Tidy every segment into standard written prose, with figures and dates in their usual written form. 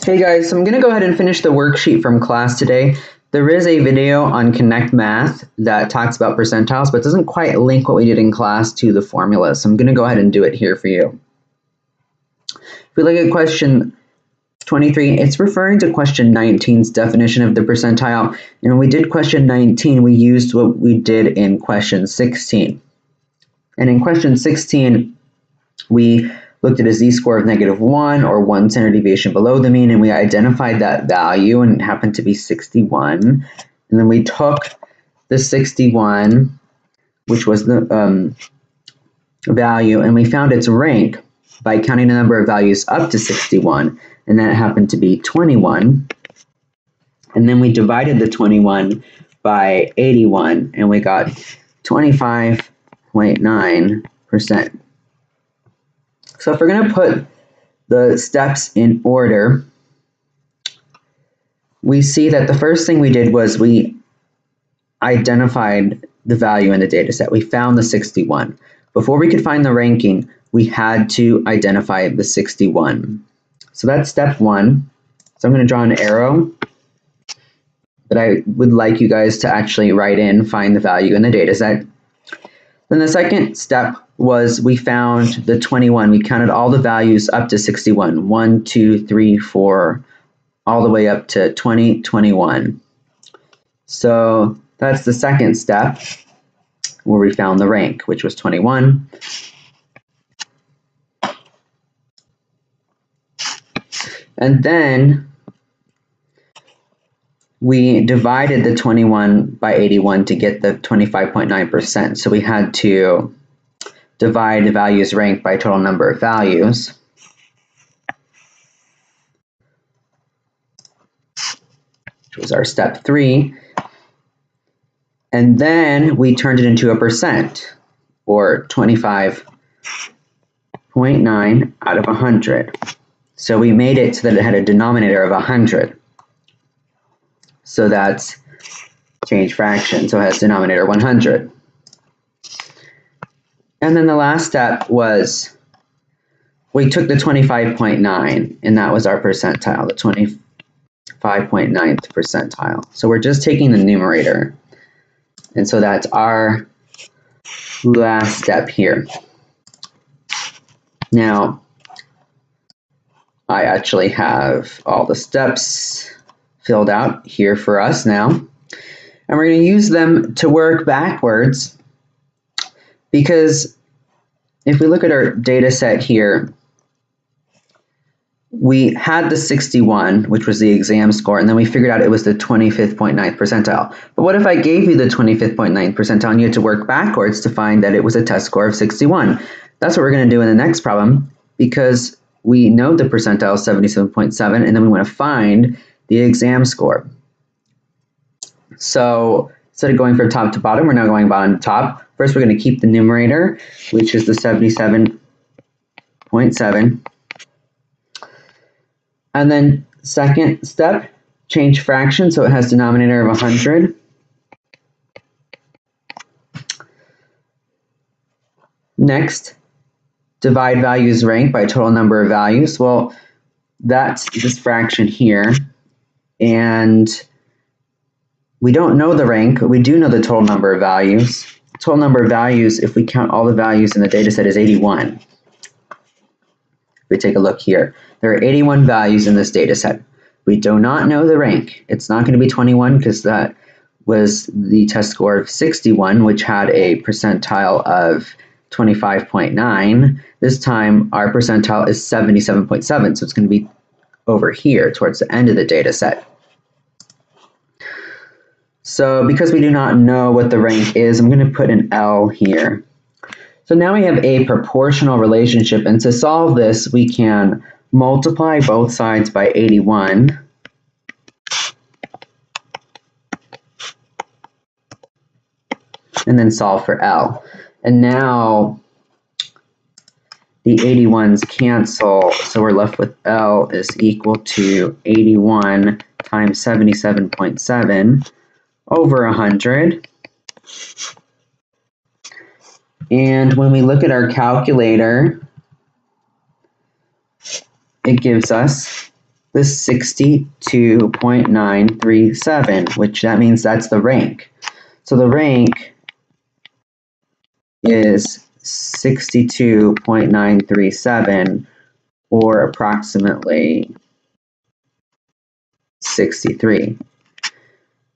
Hey guys, so I'm going to go ahead and finish the worksheet from class today. There is a video on Connect Math that talks about percentiles, but doesn't quite link what we did in class to the formula. So I'm going to go ahead and do it here for you. If we look at question 23, it's referring to question 19's definition of the percentile. And when we did question 19, we used what we did in question 16. And in question 16, we looked at a z-score of -1 or 1 standard deviation below the mean, and we identified that value, and it happened to be 61. And then we took the 61, which was the value, and we found its rank by counting the number of values up to 61, and that happened to be 21. And then we divided the 21 by 81, and we got 25.9%. So if we're going to put the steps in order, we see that the first thing we did was we identified the value in the data set. We found the 61. Before we could find the ranking, we had to identify the 61. So that's step one. So I'm going to draw an arrow that I would like you guys to actually write in, find the value in the data set. Then the second step was we found the 21. We counted all the values up to 61. 1, 2, 3, 4, all the way up to 21. So that's the second step where we found the rank, which was 21. And then we divided the 21 by 81 to get the 25.9%. So we had to divide the values ranked by total number of values. Which was our step 3. And then we turned it into a percent, or 25.9 out of 100. So we made it so that it had a denominator of 100. So that's change fraction, so it has denominator 100. And then the last step was we took the 25.9, and that was our percentile, the 25.9th percentile. So we're just taking the numerator. And so that's our last step here. Now, I actually have all the steps filled out here for us now. And we're going to use them to work backwards, because if we look at our data set here, we had the 61, which was the exam score, and then we figured out it was the 25.9th percentile. But what if I gave you the 25.9th percentile and you had to work backwards to find that it was a test score of 61? That's what we're going to do in the next problem, because we know the percentile is 77.7, and then we want to find the exam score. So instead of going from top to bottom, we're now going bottom to top. First, we're going to keep the numerator, which is the 77.7. And then second step, change fraction, so it has denominator of 100. Next, divide values ranked by total number of values. Well, that's this fraction here. And we don't know the rank, we do know the total number of values. Total number of values, if we count all the values in the data set, is 81. If we take a look here, there are 81 values in this data set. We do not know the rank. It's not going to be 21 because that was the test score of 61, which had a percentile of 25.9. This time our percentile is 77.7, so it's going to be over here towards the end of the data set. So because we do not know what the rank is, I'm going to put an L here. So now we have a proportional relationship, and to solve this, we can multiply both sides by 81. And then solve for L. And now the 81s cancel, so we're left with L is equal to 81 times 77.7 over 100. And when we look at our calculator, it gives us the 62.937, which that means that's the rank. So the rank is 62.937, or approximately 63.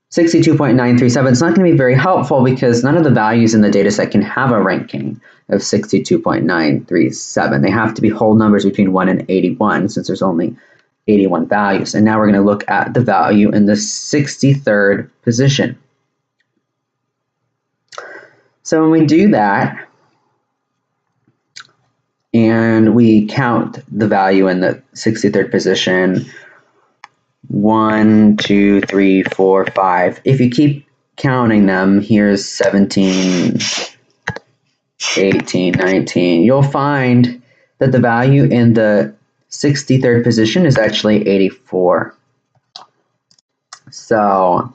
62.937 is not going to be very helpful because none of the values in the data set can have a ranking of 62.937. They have to be whole numbers between 1 and 81, since there's only 81 values. And now we're going to look at the value in the 63rd position. So when we do that, and we count the value in the 63rd position, 1, 2, 3, 4, 5. If you keep counting them, here's 17, 18, 19. You'll find that the value in the 63rd position is actually 84. So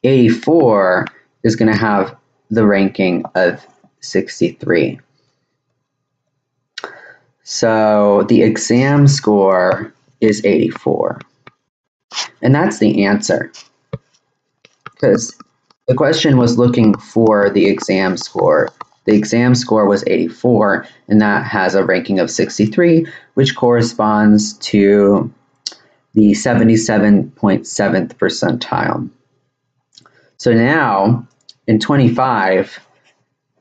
84 is going to have the ranking of 63. So the exam score is 84. And that's the answer, because the question was looking for the exam score. The exam score was 84, and that has a ranking of 63, which corresponds to the 77.7th percentile. So now, in 25,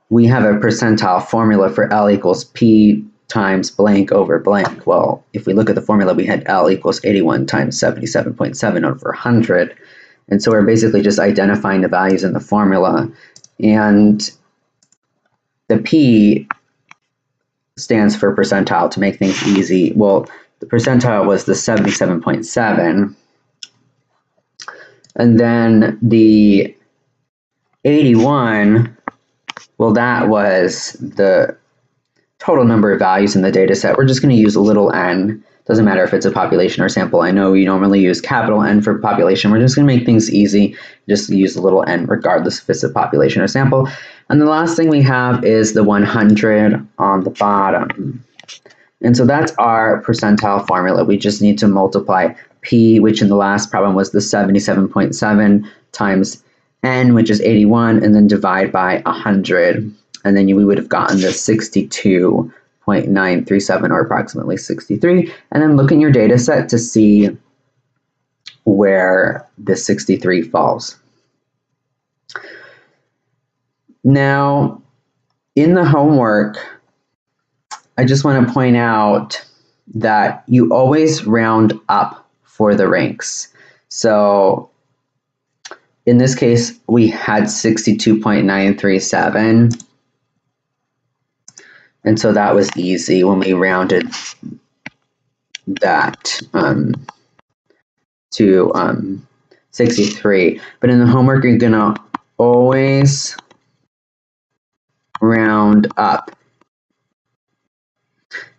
we have a percentile formula for L equals P times blank over blank. Well, if we look at the formula, we had L equals 81 times 77.7 over 100. And so we're basically just identifying the values in the formula. And the P stands for percentile to make things easy. Well, the percentile was the 77.7. And then the 81, well, that was the total number of values in the data set. We're just going to use a little n. Doesn't matter if it's a population or sample. I know you normally use capital N for population. We're just going to make things easy. Just use a little n regardless if it's a population or sample. And the last thing we have is the 100 on the bottom. And so that's our percentile formula. We just need to multiply P, which in the last problem was the 77.7, times N, which is 81, and then divide by 100. And then we would have gotten the 62.937, or approximately 63. And then look in your data set to see where the 63 falls. Now, in the homework, I just want to point out that you always round up for the ranks. So in this case, we had 62.937. And so that was easy when we rounded that to 63. But in the homework, you're going to always round up.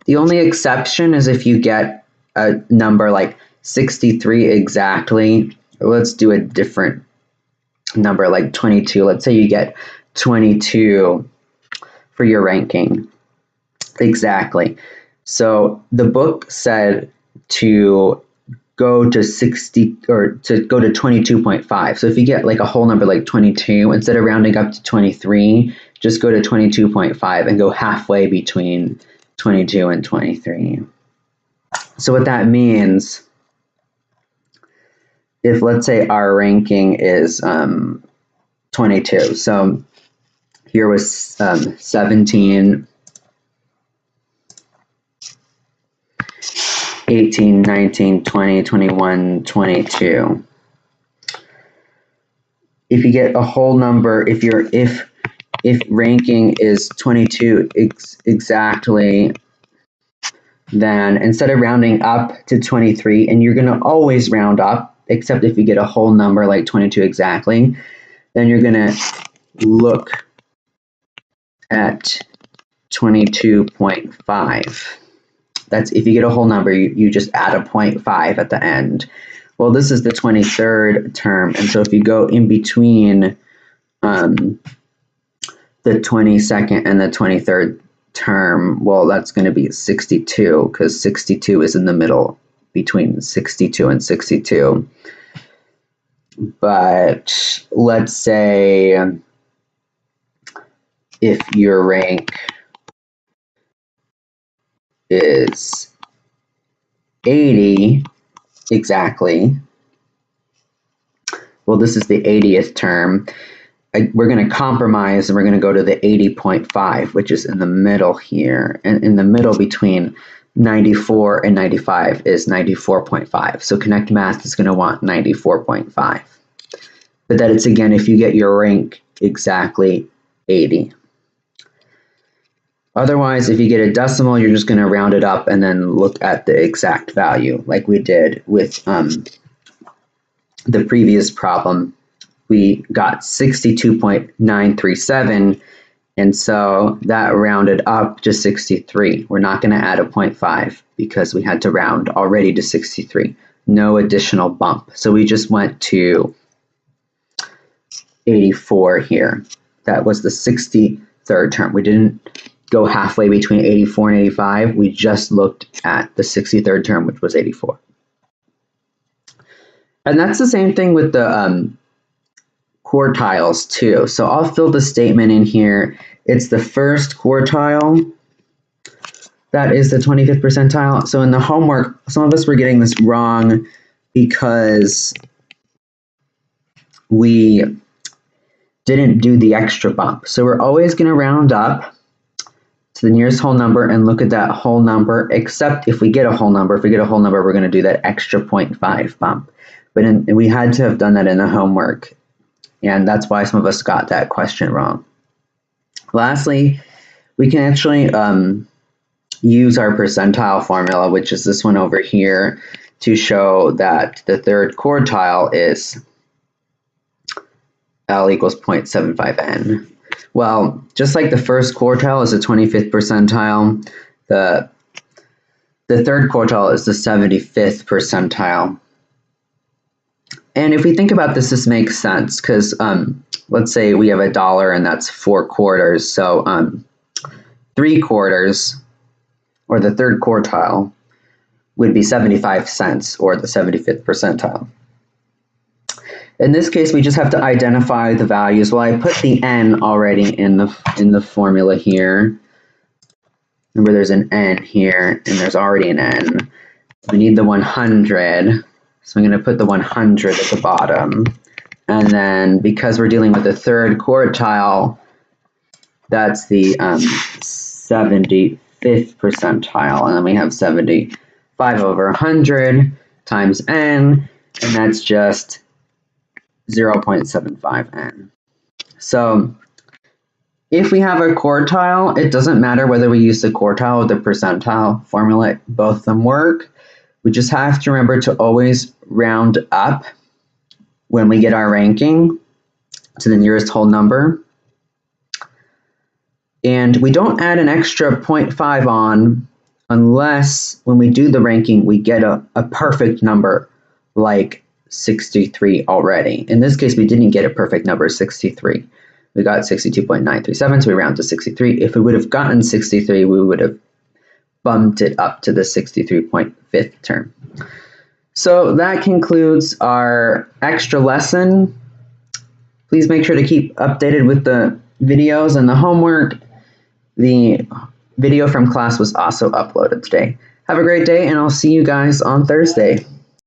The only exception is if you get a number like 63 exactly. Let's do a different number like 22. Let's say you get 22 for your ranking. Exactly. So the book said to go to 60 or to go to 22.5. So if you get like a whole number like 22, instead of rounding up to 23, just go to 22.5 and go halfway between 22 and 23. So what that means, if let's say our ranking is 22. So here was 17, 18, 19, 20, 21, 22. If you get a whole number, if ranking is 22 exactly, then instead of rounding up to 23, and you're going to always round up, except if you get a whole number like 22 exactly, then you're going to look at 22.5. That's if you get a whole number, you just add a 0.5 at the end. Well, this is the 23rd term, and so if you go in between the 22nd and the 23rd term, well, that's going to be 62, because 62 is in the middle between 62 and 62. But let's say if your rank is 80 exactly, well, this is the 80th term. We're going to compromise and we're going to go to the 80.5, which is in the middle here. And in the middle between 94 and 95 is 94.5. So Connect Math is going to want 94.5. But that it's, again, if you get your rank exactly 80. Otherwise, if you get a decimal, you're just going to round it up and then look at the exact value like we did with the previous problem. We got 62.937, and so that rounded up to 63. We're not going to add a 0.5 because we had to round already to 63. No additional bump. So we just went to 84 here. That was the 63rd term. We didn't go halfway between 84 and 85. We just looked at the 63rd term, which was 84. And that's the same thing with the quartiles too. So I'll fill the statement in here. It's the first quartile that is the 25th percentile. So in the homework, some of us were getting this wrong because we didn't do the extra bump. So we're always going to round up to the nearest whole number and look at that whole number, except if we get a whole number. If we get a whole number, we're going to do that extra 0.5 bump. But we had to have done that in the homework. And that's why some of us got that question wrong. Lastly, we can actually use our percentile formula, which is this one over here, to show that the third quartile is L equals 0.75n. Well, just like the first quartile is the 25th percentile, the third quartile is the 75th percentile. And if we think about this, this makes sense because let's say we have $1 and that's 4 quarters. So 3 quarters, or the third quartile, would be 75 cents, or the 75th percentile. In this case, we just have to identify the values. Well, I put the n already in the formula here. Remember, there's an n here, and there's already an n. We need the 100. So I'm going to put the 100 at the bottom. And then because we're dealing with the third quartile, that's the 75th percentile. And then we have 75 over 100 times n, and that's just 0.75n. So if we have a quartile, it doesn't matter whether we use the quartile or the percentile formula. Both of them work. We just have to remember to always round up when we get our ranking to the nearest whole number. And we don't add an extra 0.5 on unless when we do the ranking, we get a perfect number like 63 already. In this case, we didn't get a perfect number, 63. We got 62.937, so we round to 63. If we would have gotten 63, we would have bumped it up to the 63.5th term. So that concludes our extra lesson. Please make sure to keep updated with the videos and the homework. The video from class was also uploaded today. Have a great day, and I'll see you guys on Thursday.